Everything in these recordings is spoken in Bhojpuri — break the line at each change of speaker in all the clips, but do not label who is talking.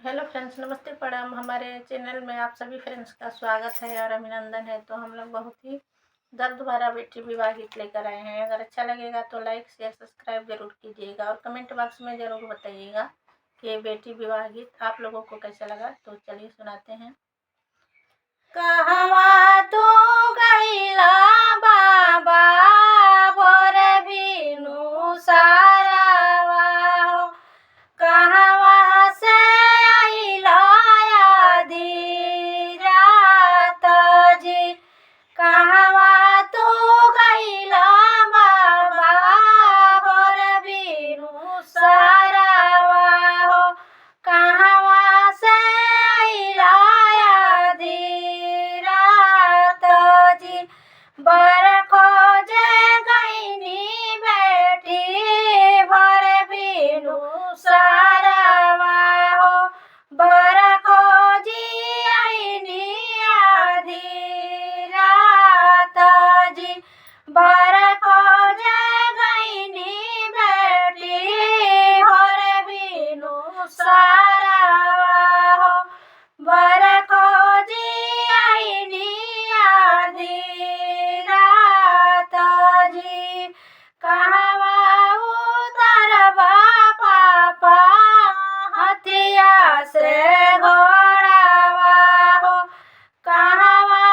हेलो फ्रेंड्स, नमस्ते प्रणाम। हमारे चैनल में आप सभी फ्रेंड्स का स्वागत है और अभिनंदन है। तो हम लोग बहुत ही दर्द भरा बेटी विवाह गीत लेकर आए हैं। अगर अच्छा लगेगा तो लाइक शेयर सब्सक्राइब जरूर कीजिएगा और कमेंट बॉक्स में ज़रूर बताइएगा कि बेटी विवाह गीत आप लोगों को कैसा लगा। तो चलिए सुनाते हैं। कहवा तू गइला बाबा भोर बिनु सारावा हो, कहवा से अइला आधी रात जी, कहवा तू गइला बाबा भोर बिनु सारावा हो, कहवा से अइला आधी रात जी। बर खोजे गइनी बेटी भर बिनु सारावा हो, बर खोजी आइनी आधी रात जी। बर खोजे गइनी बेटी भर बिनु सारावा हो, बर खोजी आइनी आधी रात जी। कहवा उतरबा पापा हथिया से घोड़ावा हो, कहवा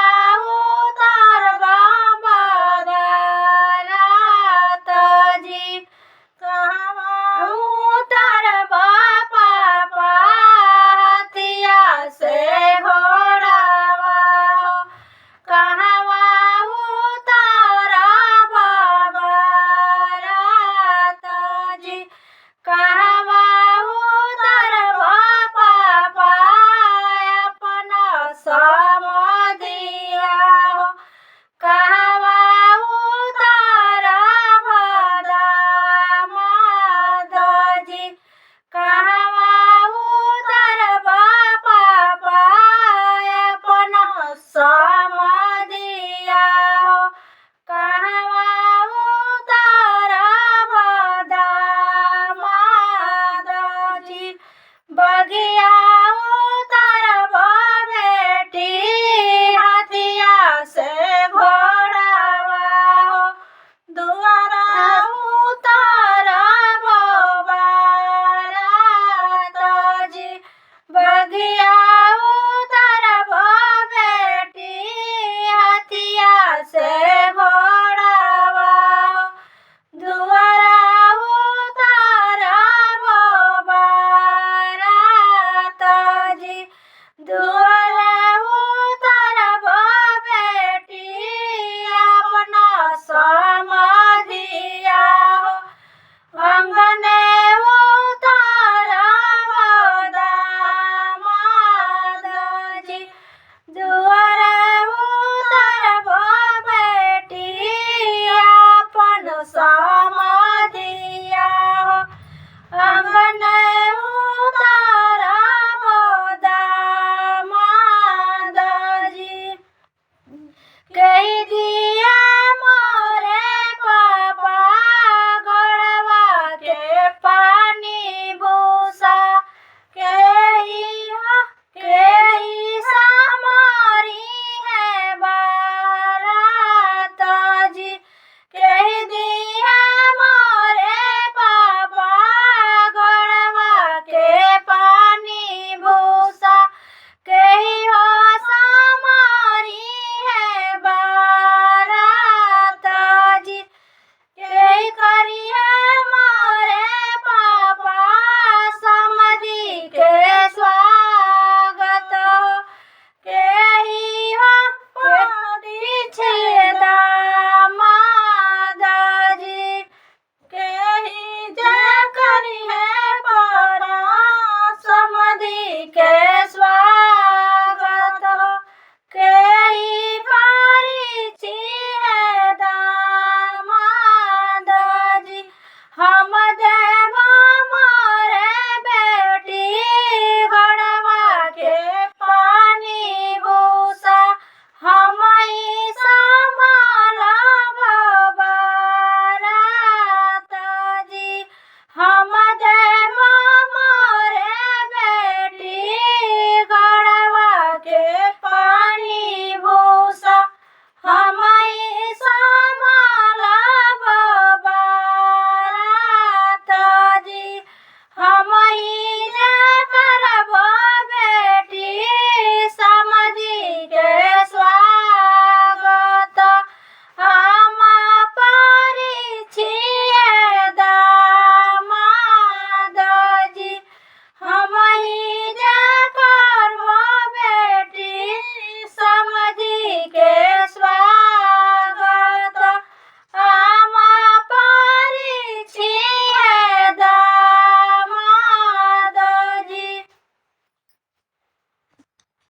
उतरबा बारात जी। कहवा उतरबा पापा हथिया से घोड़ावा हो, कहवा उतरबा बारात जी। कहवा उतरबा पापा अपना समधिया हो, कहवा उतरबा दामाद जी। कहवा उतरबा पापा अपना समधिया हो, कहवा उतरबा दामाद जी। बगिया